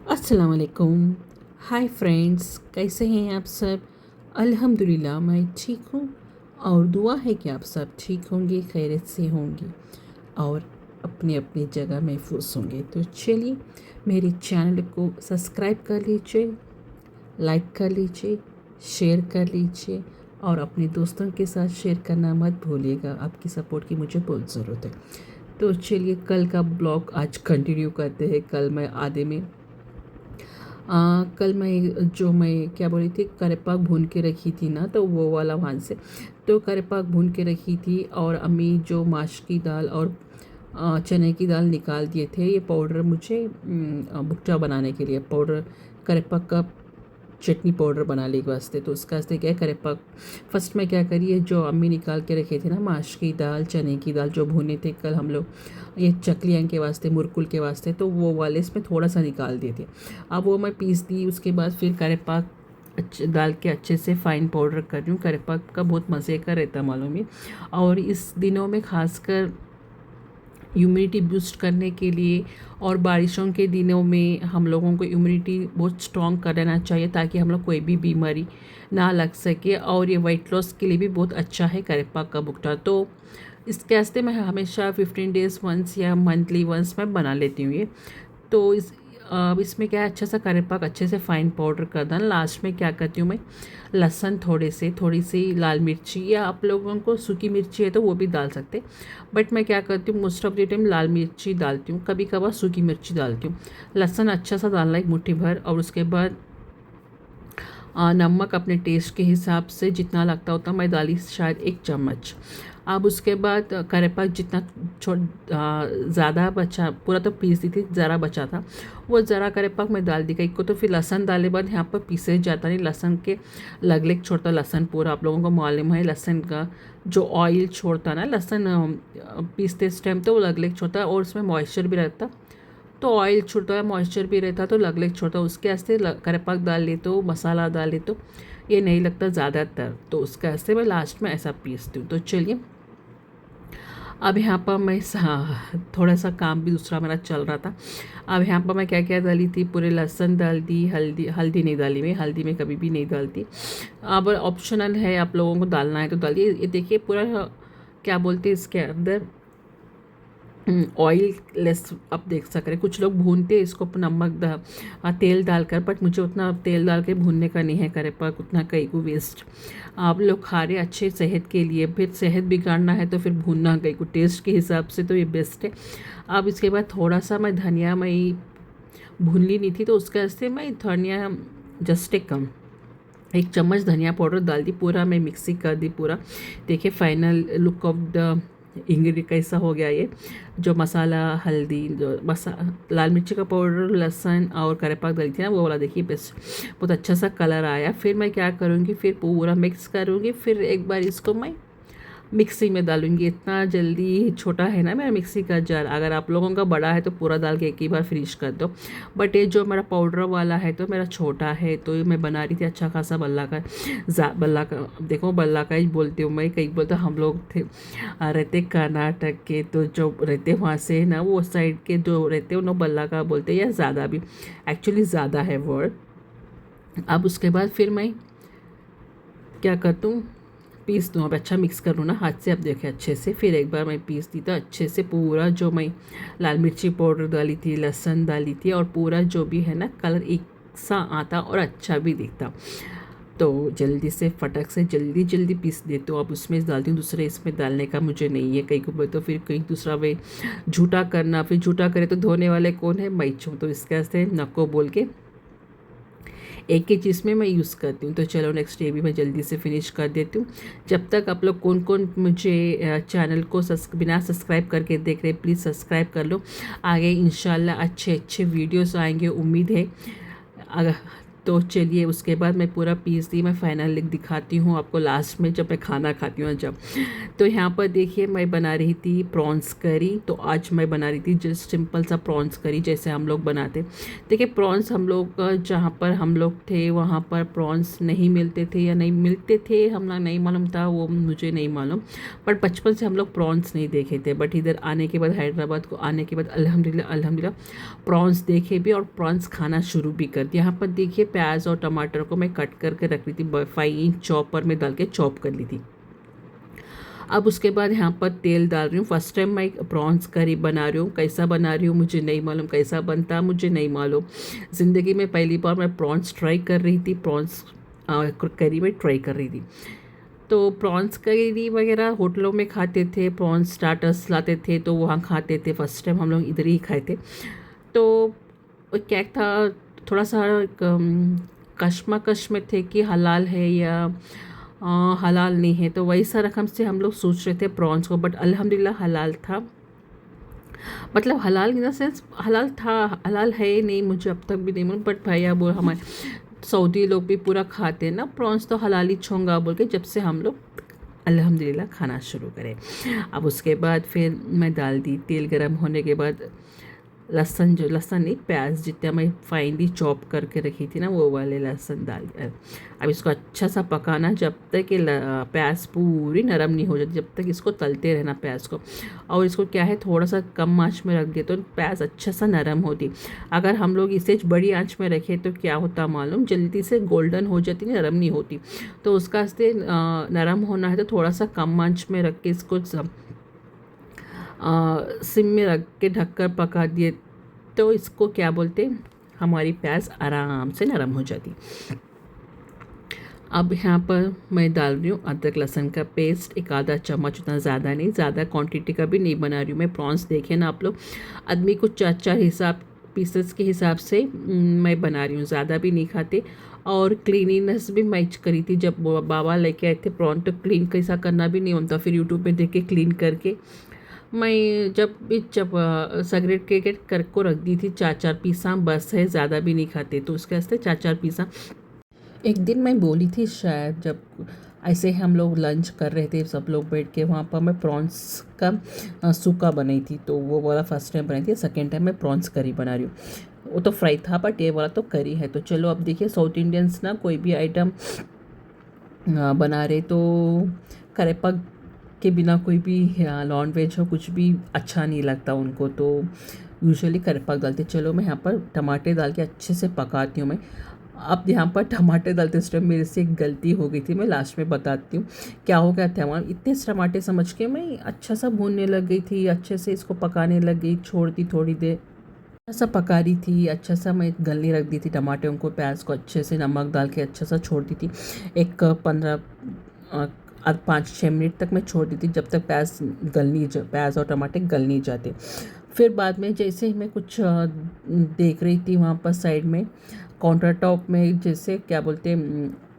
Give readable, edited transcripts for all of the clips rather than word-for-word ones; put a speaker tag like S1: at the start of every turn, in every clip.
S1: अस्सलाम वालेकुम। Hi friends, कैसे हैं आप सब? अल्हम्दुलिल्लाह मैं ठीक हूँ और दुआ है कि आप सब ठीक होंगे, खैरियत से होंगे और अपनी अपनी जगह महफूज होंगे। तो चलिए मेरे चैनल को सब्सक्राइब कर लीजिए, लाइक कर लीजिए, शेयर कर लीजिए और अपने दोस्तों के साथ शेयर करना मत भूलिएगा। आपकी सपोर्ट की मुझे बहुत ज़रूरत है। तो चलिए कल का ब्लॉग आज कंटिन्यू करते हैं। कल मैं आधे में कल मैं क्या बोली थी, करेपाक भून के रखी थी ना, तो वो वाला वहाँ से तो करेपाक भून के रखी थी और अम्मी जो माश की दाल और चने की दाल निकाल दिए थे। ये पाउडर मुझे भुट्टा बनाने के लिए पाउडर, करेपाक का चटनी पाउडर बनाने के वास्ते। तो उसका वास्ते क्या करे, फर्स्ट में क्या करिए, जो अम्मी निकाल के रखे थे ना माश की दाल चने की दाल जो भुने थे कल हम लोग ये चकलियाँ के वास्ते मुरकुल के वास्ते, तो वो वाले इसमें थोड़ा सा निकाल दिए थे। अब वो मैं पीस दी। उसके बाद फिर करेपाक अच्छे डाल के अच्छे से फ़ाइन पाउडर कर रही हूँ। करेपाक का बहुत मज़े का रहता मालूम है। और इस दिनों में खासकर इम्यूनिटी बूस्ट करने के लिए और बारिशों के दिनों में हम लोगों को इम्यूनिटी बहुत स्ट्रॉन्ग कर लेना चाहिए ताकि हम लोग कोई भी बीमारी ना लग सके। और ये वेट लॉस के लिए भी बहुत अच्छा है करेपाक का भुट्टा। तो इसके वास्ते मैं हमेशा 15 डेज़ वंस या मंथली वंस मैं बना लेती हूँ ये। तो इसमें क्या है, अच्छा सा करेपाक अच्छे से फाइन पाउडर कर देना। लास्ट में क्या करती हूँ मैं, लहसुन थोड़ी सी लाल मिर्ची, या आप लोगों को सूखी मिर्ची है तो वो भी डाल सकते। बट मैं क्या करती हूँ, मोस्ट ऑफ द टाइम लाल मिर्ची डालती हूँ, कभी कभार सूखी मिर्ची डालती हूँ। लहसुन अच्छा सा डालना एक मुट्ठी भर, और उसके बाद नमक अपने टेस्ट के हिसाब से जितना लगता होता मैं डाली, शायद 1 चम्मच। अब उसके बाद करेपाक जितना ज़्यादा बचा, पूरा तो पीस दी थी, ज़रा बचा था वो ज़रा करेपाक मैं डाल दी गई को। तो फिर लहसुन डाले बाद यहाँ पर पीसे जाता नहीं, लहसुन के लगलेग छोड़ता लहसुन पूरा। आप लोगों को मालूम है लहसुन का जो ऑयल छोड़ता ना लहसुन पीसते इस टाइम, तो वो लगलेग छोड़ता और उसमें मॉइस्चर भी रहता। तो ऑयल छूटता है, मॉइस्चर भी रहता, तो लगलेग छोड़ता। उसके वास्ते करेपाक डाल ले तो मसाला डाल ले तो ये नहीं लगता ज़्यादातर। तो उसके वास्ते मैं लास्ट में ऐसा पीसती हूँ। तो चलिए अब यहाँ पर मैं थोड़ा सा काम भी दूसरा मेरा चल रहा था। अब यहाँ पर मैं क्या क्या डाली थी, पूरे लहसुन डाल दी, हल्दी हल्दी नहीं डाली मैं, हल्दी में कभी भी नहीं डालती। अब ऑप्शनल है, आप लोगों को डालना है तो डालिए। ये देखिए पूरा क्या बोलते हैं इसके अंदर ऑयल लेस आप देख सक रहे हैं। कुछ लोग भूनते हैं इसको तेल डालकर, बट मुझे उतना तेल डाल के भूनने का नहीं है करेपाक, उतना कहीं को वेस्ट। आप लोग खा रहे अच्छे सेहत के लिए, फिर सेहत बिगाड़ना है तो फिर भूनना कहीं को टेस्ट के हिसाब से, तो ये बेस्ट है। अब इसके बाद थोड़ा सा मैं धनिया मैं भून ली नहीं थी, तो उसके वास्ते मैं धनिया जस्ट एक कम 1 चम्मच धनिया पाउडर डाल दी, पूरा मैं मिक्सी कर दी पूरा। देखिए final look of the ingredient कैसा हो गया ये। जो मसाला हल्दी जो लाल मिर्ची का पाउडर लहसुन और करेपाक डाली थी ना वो वाला, देखिए बेस्ट बहुत अच्छा सा कलर आया। फिर मैं क्या करूँगी, फिर पूरा मिक्स करूँगी, फिर एक बार इसको मैं मिक्सी में डालूंगी। इतना जल्दी छोटा है ना मेरा मिक्सी का जार, अगर आप लोगों का बड़ा है तो पूरा डाल के एक ही बार फिनिश कर दो। बट ये जो मेरा पाउडर वाला है तो मेरा छोटा है, तो ये मैं बना रही थी अच्छा खासा बल्ला का। बल्ला का देखो, बल्ला का ही बोलती हूँ मैं, कई बोलते हम लोग थे रहते कर्नाटक के, तो जो रहते वहाँ से ना वो साइड के जो रहते उन्होंने बल्ला का बोलते हैं, या ज़्यादा भी एक्चुअली ज़्यादा है वर्ड। अब उसके बाद फिर मैं क्या करती हूँ, पीस दूँ। अब अच्छा मिक्स कर लूँ ना हाथ से, अब देखें अच्छे से। फिर एक बार मैं पीस दी तो अच्छे से पूरा जो मैं लाल मिर्ची पाउडर डाली थी, लहसुन डाली थी, और पूरा जो भी है ना कलर एक सा आता और अच्छा भी दिखता। तो जल्दी से फटक से जल्दी जल्दी पीस देती हूँ। अब उसमें डालती हूँ, दूसरे इसमें डालने का मुझे नहीं है। कहीं को तो फिर कहीं दूसरा वे झूठा करना, फिर झूठा करे तो धोने वाले कौन है, मैं छूँ। तो इसके वास्ते नको बोल के एक ही चीज़ में मैं यूज़ करती हूँ। तो चलो नेक्स्ट डे भी मैं जल्दी से फिनिश कर देती हूँ। जब तक आप लोग कौन कौन मुझे चैनल को बिना सब्सक्राइब करके देख रहे, प्लीज़ सब्सक्राइब कर लो। आगे इंशाल्लाह अच्छे अच्छे वीडियोस आएंगे, उम्मीद है। अगर तो चलिए उसके बाद मैं पूरा पीस दी, मैं फाइनल लुक दिखाती हूँ आपको लास्ट में जब मैं खाना खाती हूँ जब। तो यहाँ पर देखिए मैं बना रही थी प्रॉन्स करी। तो आज मैं बना रही थी जस्ट सिंपल सा प्रॉन्स करी जैसे हम लोग बनाते। देखिए प्रॉन्स हम लोग जहाँ पर हम लोग थे वहाँ पर प्रॉन्स नहीं मिलते थे या नहीं मिलते थे, हम लोग नहीं मालूम था, वो मुझे नहीं मालूम। बट बचपन से हम लोग प्रॉन्स नहीं देखे थे। बट इधर आने के बाद, हैदराबाद को आने के बाद अल्हम्दुलिल्लाह अल्हम्दुलिल्लाह प्रॉन्स देखे भी और प्रॉन्स खाना शुरू भी कर दिया। यहाँ पर देखिए प्याज और टमाटर को मैं कट करके रख रही थी, फाइन चॉपर में डाल के चॉप कर ली थी। अब उसके बाद यहाँ पर तेल डाल रही हूँ। फर्स्ट टाइम मैं प्रॉन्स करी बना रही हूँ, कैसा बना रही हूँ मुझे नहीं मालूम, कैसा बनता मुझे नहीं मालूम। ज़िंदगी में पहली बार मैं प्रॉन्स ट्राई कर रही थी, प्रॉन्स करी में ट्राई कर रही थी। तो प्रॉन्स करी वगैरह होटलों में खाते थे, प्रॉन्स स्टार्टर्स लाते थे तो वहाँ खाते थे। फर्स्ट टाइम हम लोग इधर ही खाए थे। तो क्या था, थोड़ा सा कश्मकश में थे कि हलाल है या हलाल नहीं है। तो वैसा रकम से हम लोग सोच रहे थे प्रॉन्स को, बट अल्हम्दुलिल्लाह हलाल था। मतलब हलाल इन द सेंस हलाल था, हलाल है नहीं मुझे अब तक भी नहीं मालूम। बट भैया वो हमारे सऊदी लोग भी पूरा खाते हैं ना प्रॉन्स, तो हलाल ही छोंगा बोल के जब से हम लोग अल्हम्दुलिल्लाह खाना शुरू करें। अब उसके बाद फिर मैं डाल दी, तेल गरम होने के बाद लहसुन, जो लहसुन नहीं प्याज जितना मैं फाइनली चॉप करके रखी थी ना वो वाले लहसुन डाल दिया। अब इसको अच्छा सा पकाना जब तक कि प्याज पूरी नरम नहीं हो जाती, जब तक इसको तलते रहना प्याज को। और इसको क्या है थोड़ा सा कम आंच में रख दिए तो प्याज अच्छा सा नरम होती। अगर हम लोग इसे बड़ी आंच में रखें तो क्या होता मालूम, जल्दी से गोल्डन हो जाती, नरम नहीं होती। तो उसका से नरम होना है तो थोड़ा सा कम आंच में रख के इसको सिम में रख के ढककर पका दिए तो इसको क्या बोलते, हमारी प्याज आराम से नरम हो जाती। अब यहाँ पर मैं डाल रही हूँ अदरक लहसुन का पेस्ट, एक आधा चम्मच, उतना ज़्यादा नहीं, ज़्यादा क्वांटिटी का भी नहीं बना रही हूँ मैं। प्रॉन्स देखें ना आप लोग, आदमी को चार चार हिसाब पीसेस के हिसाब से मैं बना रही हूँ, ज़्यादा भी नहीं खाते। और क्लीनिनेस भी मैं करी थी जब बाबा लेके आए थे प्रॉन, तो क्लीन कैसा करना भी नहीं होता, फिर यूट्यूब में देख के क्लीन करके मैं जब सेग्रेगेट कर को रख दी थी। चार चार पीसा बस है, ज़्यादा भी नहीं खाते तो उसके वास्ते चार चार पीसा। एक दिन मैं बोली थी शायद, जब ऐसे ही हम लोग लंच कर रहे थे सब लोग बैठ के, वहाँ पर मैं प्रॉन्स का सूखा बनाई थी। तो वो वाला फर्स्ट टाइम बनाई थी, सेकेंड टाइम मैं प्रॉन्स करी बना रही हूँ। वो तो फ्राई था बट ये वाला तो करी है। तो चलो अब देखिए साउथ इंडियंस ना कोई भी आइटम बना रहे तो करेपा के बिना कोई भी नॉन वेज हो कुछ भी अच्छा नहीं लगता उनको, तो यूजुअली करेपाक डालते। चलो मैं यहाँ पर टमाटर डाल के अच्छे से पकाती हूँ मैं। अब यहाँ पर टमाटर डालते उस टाइम मेरे से एक गलती हो गई थी, मैं लास्ट में बताती हूँ क्या हो गया था। वहाँ इतने टमाटर समझ के मैं अच्छा सा भूनने लग गई थी, अच्छे से इसको पकाने लग गई, छोड़ दी थोड़ी देर, अच्छा सा पका रही थी, अच्छा सा मैं गलने रख दी थी टमाटरों को, प्याज को अच्छे से नमक डाल के अच्छा सा छोड़ दी थी। एक 5-6 मिनट तक मैं छोड़ दी थी जब तक प्याज और टमाटर गल नहीं जाते। फिर बाद में जैसे ही मैं कुछ देख रही थी वहाँ पर साइड में काउंटर टॉप में, जैसे क्या बोलते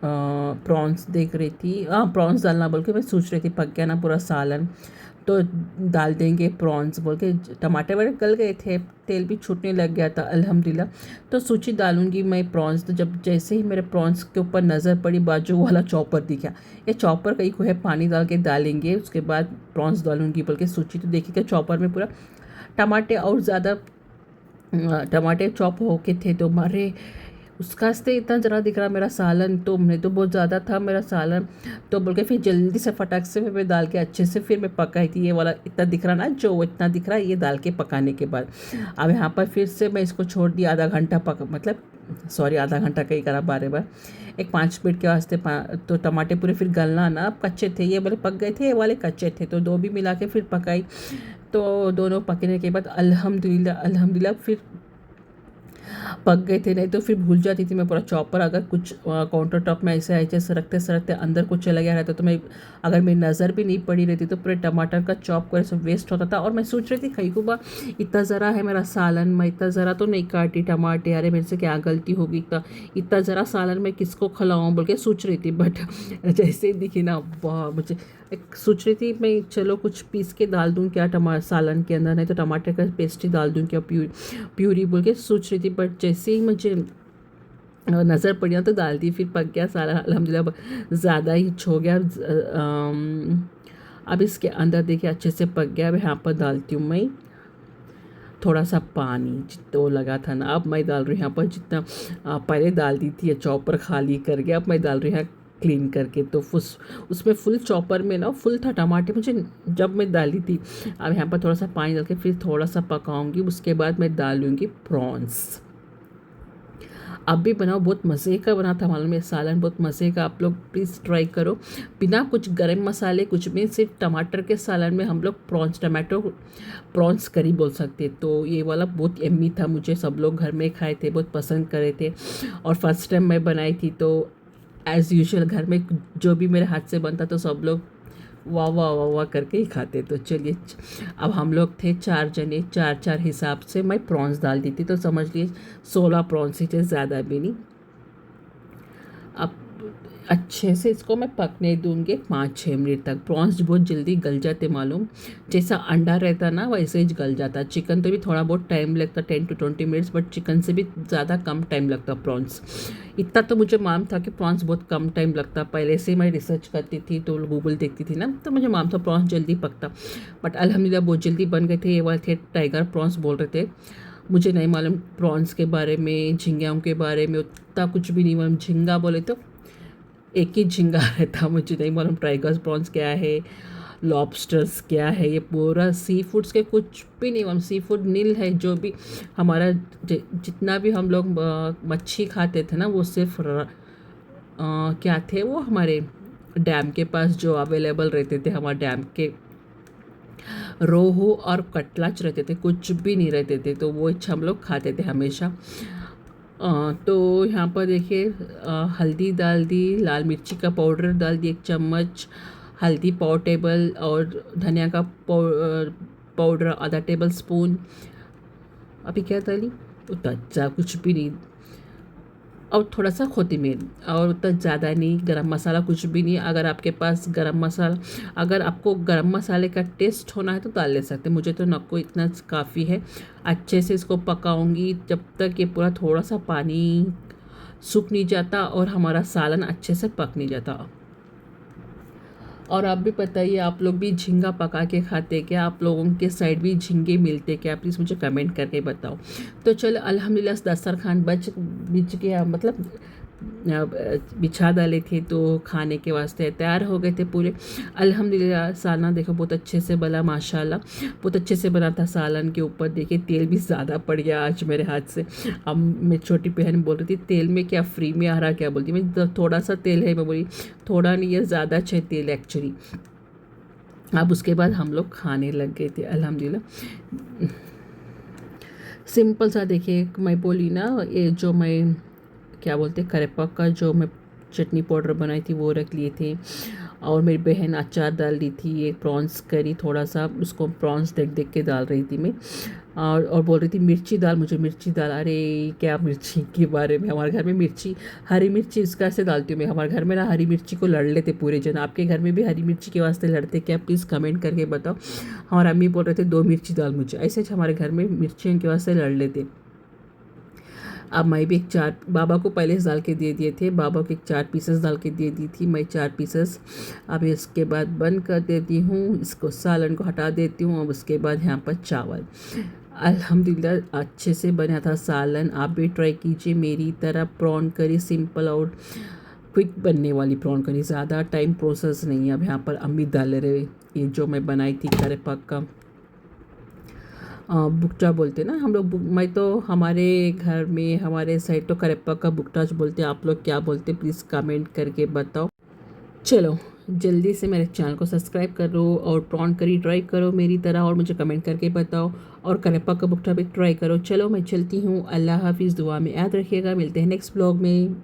S1: प्रॉन्स देख रही थी, हाँ प्रॉन्स डालना बोल के मैं सोच रही थी, पक गया ना पूरा सालन तो डाल देंगे प्रॉन्स बोल के। टमाटर वगैरह गल गए थे, तेल भी छूटने लग गया था अल्हम्दुलिल्लाह। तो सोची डालूंगी मैं प्रॉन्स। तो जब जैसे ही मेरे प्रॉन्स के ऊपर नज़र पड़ी बाजू वाला चॉपर दिखा, ये चॉपर कहीं को है, पानी डाल के डालेंगे उसके बाद प्रॉन्स डालूंगी बोल के सोची। तो देखिए कि चॉपर में पूरा टमाटर और ज़्यादा टमाटर चॉप होके थे तो मारे उसका से इतना ज़रा दिख रहा मेरा सालन, तो मैं तो बहुत ज़्यादा था मेरा सालन, तो बोल के फिर जल्दी से फटाक से फिर मैं डाल के अच्छे से फिर मैं पकाई थी। ये वाला इतना दिख रहा ना, जो इतना दिख रहा है ये डाल के पकाने के बाद अब यहाँ पर फिर से मैं इसको छोड़ दिया आधा घंटा आधा घंटा कहीं करा 12 बार, एक 5 मिनट के वास्ते। तो टमाटर पूरे फिर गलना ना, अब कच्चे थे, ये वाले पक गए थे, ये वाले कच्चे थे, तो दो भी मिला के फिर पकाई। तो दोनों पकने के बाद अल्हम्दुलिल्लाह फिर पक गए थे, नहीं तो फिर भूल जाती थी मैं पूरा चॉपर। अगर कुछ काउंटर टॉप में ऐसे सरकते सरकते अंदर कुछ चला गया रहता तो मैं, अगर मेरी नज़र भी नहीं पड़ी रहती तो पूरे टमाटर का चॉप करे से वेस्ट होता था। और मैं सोच रही थी खई को बा इतना ज़रा है मेरा सालन, मैं इतना ज़रा तो नहीं काटी टमाटर, अरे मेरे से क्या गलती होगी, इतना ज़रा सालन मैं किसको खिलाऊँ बोल के सोच रही थी। बट जैसे ही दिखी ना, वाह, मुझे एक सोच रही थी मैं चलो कुछ पीस के डाल दूँ क्या सालन के अंदर, नहीं तो टमाटर का पेस्ट ही डाल दूँ क्या प्यूरी बोल के सोच रही थी। बट जैसे ही मुझे नज़र पड़ी ना तो डाल दी, फिर पक गया सालन अल्हम्दुलिल्लाह, ज़्यादा ही हो गया। अब इसके अंदर देखिए अच्छे से पक गया। अब यहाँ पर डालती हूँ मैं थोड़ा सा पानी, जितना वो लगा था ना, अब मैं डाल रही हूँ यहाँ पर जितना पहले डाल दी थी, चॉपर खाली करके अब मैं डाल रही हूँ क्लीन करके। तो उसमें फुल चॉपर में ना फुल था टमाटर मुझे जब मैं डाली थी। अब यहाँ पर थोड़ा सा पानी डाल के फिर थोड़ा सा पकाऊंगी, उसके बाद मैं डालूँगी प्रॉन्स। आप भी बनाओ, बहुत मज़े का बना था, मालूम है सालन बहुत मज़े का, आप लोग प्लीज़ ट्राई करो। बिना कुछ गरम मसाले कुछ भी, सिर्फ टमाटर के सालन में हम लोग प्रॉन्स, टमाटो प्रॉन्स करी बोल सकते। तो ये वाला बहुत यम्मी था, मुझे सब लोग घर में खाए थे, बहुत पसंद करे थे। और फर्स्ट टाइम मैं बनाई थी तो एज़ यूजुअल घर में जो भी मेरे हाथ से बनता तो सब लोग वाह वाह वाह वाह करके ही खाते। तो चलिए, अब हम लोग थे 4 जने, 4 हिसाब से मैं प्रॉन्स डाल दी थी, तो समझ लिए 16 प्रॉन्स ही थे, ज़्यादा भी नहीं। अब अच्छे से इसको मैं पकने दूंगी 5-6 मिनट तक। प्रॉन्स बहुत जल्दी गल जाते, मालूम, जैसा अंडा रहता ना वैसे ही गल जाता। चिकन तो भी थोड़ा बहुत टाइम लगता, 10 to 20 मिनट्स, बट चिकन से भी ज़्यादा कम टाइम लगता प्रॉन्स। इतना तो मुझे मालूम था कि प्रॉन्स बहुत कम टाइम लगता, पहले से मैं रिसर्च करती थी तो गूगल देखती थी ना, तो मुझे मालूम था प्रॉन्स जल्दी पकता। बट अल्हम्दुलिल्लाह बहुत जल्दी बन गए थे। ये वाले थे टाइगर प्रॉन्स बोल रहे थे, मुझे नहीं मालूम प्रॉन्स के बारे में, झींगाओं के बारे में उतना कुछ भी नहीं मालूम। झींगा बोले तो एक ही झींगा रहता, मुझे नहीं मालूम टाइगर्स प्रॉन्स क्या है, लॉबस्टर्स क्या है, ये पूरा सी फूड्स के कुछ भी नहीं मालूम। सी फूड नील है, जो भी हमारा जितना भी हम लोग मच्छी खाते थे ना, वो सिर्फ क्या थे वो हमारे डैम के पास जो अवेलेबल रहते थे, हमारे डैम के रोहू और कटलाच रहते थे, कुछ भी नहीं रहते थे, तो वो हम लोग खाते थे हमेशा। तो यहाँ पर देखिए हल्दी डाल दी, लाल मिर्ची का पाउडर डाल दी 1 चम्मच, हल्दी पाव टेबल, और धनिया का पाउडर आधा टेबल स्पून। अभी क्या डाली, उतना अच्छा कुछ भी नहीं। और थोड़ा सा कोथिमीर, और उतना ज़्यादा नहीं। गरम मसाला कुछ भी नहीं। अगर आपके पास गरम मसाला, अगर आपको गरम मसाले का टेस्ट होना है तो डाल ले सकते, मुझे तो नको इतना काफ़ी है। अच्छे से इसको पकाऊंगी जब तक ये पूरा थोड़ा सा पानी सूख नहीं जाता और हमारा सालन अच्छे से पक नहीं जाता। और आप भी बताइए, आप लोग भी झींगा पका के खाते क्या? आप लोगों के साइड भी झींगे मिलते क्या? प्लीज़ मुझे कमेंट करके बताओ। तो चलो अल्हम्दुलिल्लाह दस्तरखान बिछ गया, मतलब बिछा डाले थे तो खाने के वास्ते तैयार हो गए थे पूरे। अल्हम्दुलिल्लाह सालन देखो बहुत अच्छे से बना, माशाल्लाह बहुत अच्छे से बना था। सालन के ऊपर देखिए तेल भी ज़्यादा पड़ गया आज मेरे हाथ से। अब मेरी छोटी बहन बोल रही थी तेल में क्या फ्री में आ रहा, क्या बोलती मैं, थोड़ा सा तेल है, मैं बोली थोड़ा नहीं है, ज़्यादा चाहिए तेल एक्चुअली। अब उसके बाद हम लोग खाने लग गए थे अल्हम्दुलिल्लाह। सिंपल सा देखिए, मैं बोली ना ये जो मैं क्या बोलते करेपा का जो मैं चटनी पाउडर बनाई थी वो रख लिए थे। और मेरी बहन अचार डाल दी थी, एक प्रॉन्स करी, थोड़ा सा उसको प्रॉन्स देख देख के डाल रही थी मैं। और बोल रही थी मिर्ची डाल, मुझे मिर्ची डाल। अरे क्या मिर्ची के बारे में, हमारे घर में मिर्ची, हरी मिर्ची इसका से डालती हूँ मैं। हमारे घर में ना हरी मिर्ची को लड़ लेते पूरे जन। आपके घर में भी हरी मिर्ची के वास्ते लड़ते क्या? प्लीज़ कमेंट करके बताओ। हमारे अम्मी बोल रहे थे 2 मिर्ची डाल मुझे, ऐसे हमारे घर में मिर्ची के वास्ते लड़ लेते। अब मैं भी एक 4, बाबा को पहले से डाल के दे दिए थे, बाबा को एक 4 पीसेस डाल के दे दी थी मैं, 4 पीसेस। अब इसके बाद बंद कर देती हूँ, इसको सालन को हटा देती हूँ। अब उसके बाद यहाँ पर चावल, अल्हम्दुलिल्लाह अच्छे से बना था सालन। आप भी ट्राई कीजिए मेरी तरह। प्रॉन करी सिंपल और क्विक बनने वाली प्रॉन करी, ज़्यादा टाइम प्रोसेस नहीं है। अब यहाँ पर अम्मी डाल रहे ये जो मैं बनाई थी करेपा का बुकटा बोलते ना हम लोग। मैं तो हमारे घर में हमारे साइड तो करेपा का बुकटाच बोलते हैं, आप लोग क्या बोलते प्लीज़ कमेंट करके बताओ। चलो जल्दी से मेरे चैनल को सब्सक्राइब करो और प्रॉन करी ट्राई करो मेरी तरह, और मुझे कमेंट करके बताओ। और करेपा का बुकटा भी ट्राई करो। चलो मैं चलती हूँ, अल्लाह हाफिज़, दुआ में याद रखिएगा, मिलते हैं नेक्स्ट ब्लॉग में।